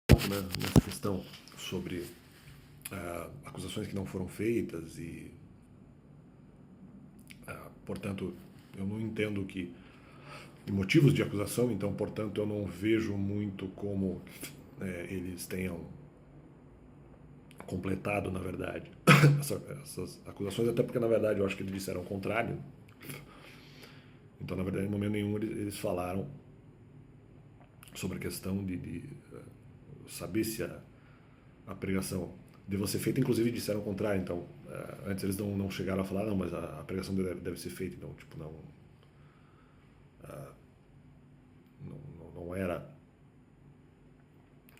Né, nessa questão sobre acusações que não foram feitas e, portanto, eu não entendo que motivos de acusação, então, portanto, eu não vejo muito como eles tenham completado, na verdade, essas acusações, até porque, na verdade, eu acho que eles disseram o contrário. Então, na verdade, em momento nenhum eles falaram sobre a questão de saber se a pregação deve ser feita, inclusive disseram o contrário. Então, antes eles não chegaram a falar, não, mas a pregação deve ser feita. Então, tipo, não era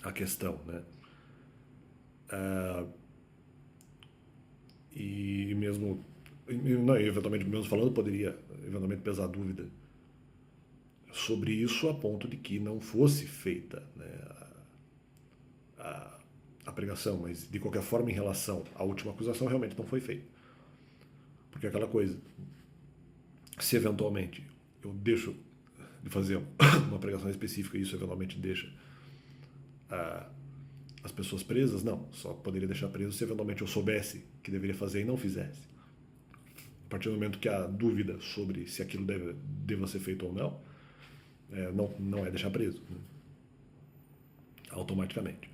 a questão, né? E mesmo, não, eventualmente, mesmo falando, poderia eventualmente pesar dúvida sobre isso a ponto de que não fosse feita, né, a pregação, mas de qualquer forma, em relação à última acusação, realmente não foi feita. Porque é aquela coisa, se eventualmente eu deixo de fazer uma pregação específica e isso eventualmente deixa as pessoas presas, não, só poderia deixar preso se eventualmente eu soubesse que deveria fazer e não fizesse. A partir do momento que há dúvida sobre se aquilo deva ser feito ou não, não é deixar preso, né, automaticamente.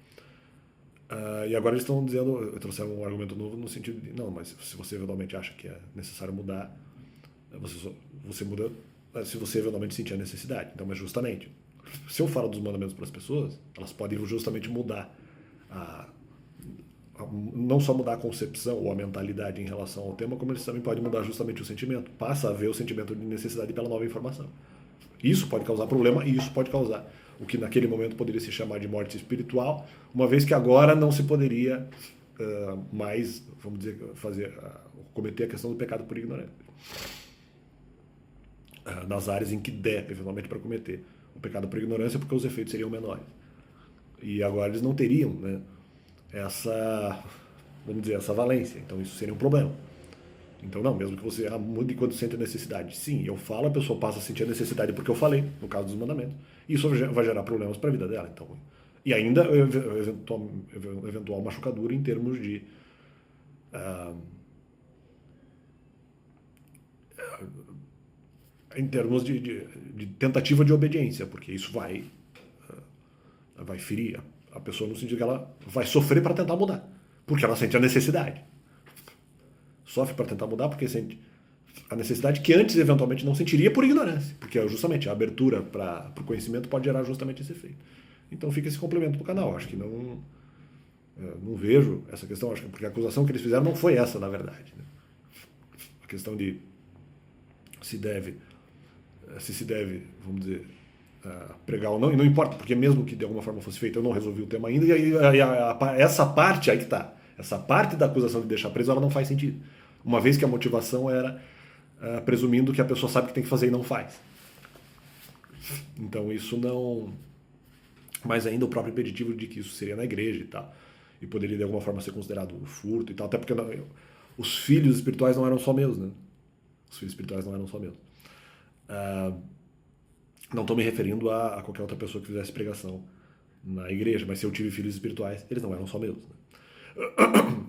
E agora eles estão dizendo, trouxeram um argumento novo no sentido de, não, mas se você eventualmente acha que é necessário mudar, você muda se você eventualmente sentir a necessidade. Então, mas justamente, se eu falo dos mandamentos para as pessoas, elas podem justamente mudar não só mudar a concepção ou a mentalidade em relação ao tema, como eles também podem mudar justamente o sentimento. Passa a ver o sentimento de necessidade pela nova informação. Isso pode causar problema e isso pode causar o que naquele momento poderia se chamar de morte espiritual, uma vez que agora não se poderia mais, vamos dizer, cometer a questão do pecado por ignorância. Nas áreas em que der, eventualmente, para cometer o pecado por ignorância, porque os efeitos seriam menores. E agora eles não teriam, né, essa, vamos dizer, essa valência. Então isso seria um problema. Então não, mesmo que você mude quando sente a necessidade. Sim, eu falo, a pessoa passa a sentir a necessidade porque eu falei, no caso dos mandamentos. E isso vai gerar problemas para a vida dela. Então, e ainda eventual machucadura em termos de de tentativa de obediência, porque isso vai ferir a pessoa no sentido que ela vai sofrer para tentar mudar, porque ela sente a necessidade. Sofre para tentar mudar porque sente a necessidade que antes eventualmente não sentiria por ignorância, porque justamente a abertura para o conhecimento pode gerar justamente esse efeito. Então fica esse complemento do canal. Acho que não vejo essa questão, acho que porque a acusação que eles fizeram não foi essa, na verdade, né? A questão de se deve, vamos dizer, pregar ou não, e não importa, porque mesmo que de alguma forma fosse feito, eu não resolvi o tema ainda, e aí essa parte aí que tá, essa parte da acusação de deixar preso, ela não faz sentido. Uma vez que a motivação era presumindo que a pessoa sabe o que tem que fazer e não faz. Então isso não... Mas ainda o próprio impeditivo de que isso seria na igreja e tal, e poderia de alguma forma ser considerado furto e tal, até porque os filhos espirituais não eram só meus, né? Os filhos espirituais não eram só meus. Não estou me referindo a qualquer outra pessoa que fizesse pregação na igreja, mas se eu tive filhos espirituais, eles não eram só meus, né?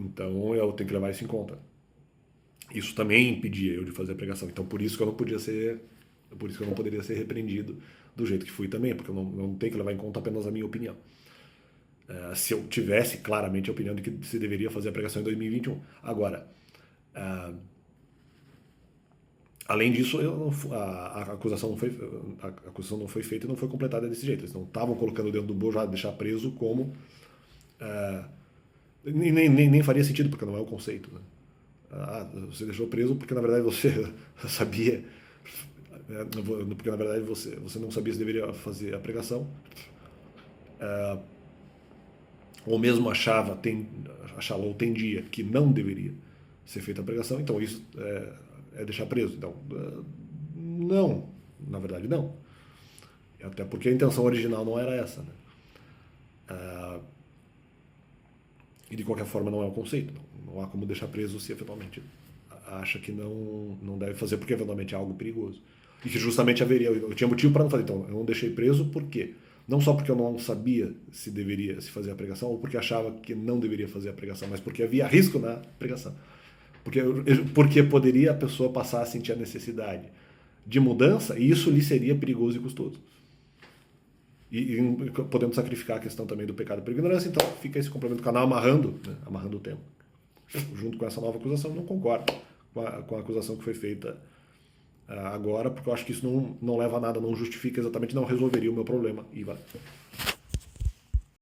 Então eu tenho que levar isso em conta. Isso também impedia eu de fazer a pregação. Então por isso que eu não podia ser, por isso que eu não poderia ser repreendido do jeito que fui também, porque eu não tenho que levar em conta apenas a minha opinião. Se eu tivesse claramente a opinião de que se deveria fazer a pregação em 2021. Agora, além disso, a acusação não foi feita e não foi completada desse jeito. Eles não estavam colocando dentro do bojo, deixar preso como... nem faria sentido, porque não é o conceito, né? Você deixou preso porque na verdade você sabia, porque na verdade você não sabia se deveria fazer a pregação, ou mesmo achava ou tendia que não deveria ser feita a pregação, então isso é deixar preso. Então, não, na verdade não. Até porque a intenção original não era essa, né? E de qualquer forma não é o conceito. Não há como deixar preso se eventualmente acha que não deve fazer porque eventualmente é algo perigoso. E que justamente haveria, eu tinha motivo para não fazer. Então eu não deixei preso por quê? Não só porque eu não sabia se deveria se fazer a pregação, ou porque achava que não deveria fazer a pregação, mas porque havia risco na pregação. Porque poderia a pessoa passar a sentir a necessidade de mudança, e isso lhe seria perigoso e custoso. E podemos sacrificar a questão também do pecado por ignorância, então fica esse complemento do canal amarrando, né, amarrando o tema. Junto com essa nova acusação, não concordo com a acusação que foi feita agora, porque eu acho que isso não leva a nada, não justifica exatamente, não resolveria o meu problema. E vai.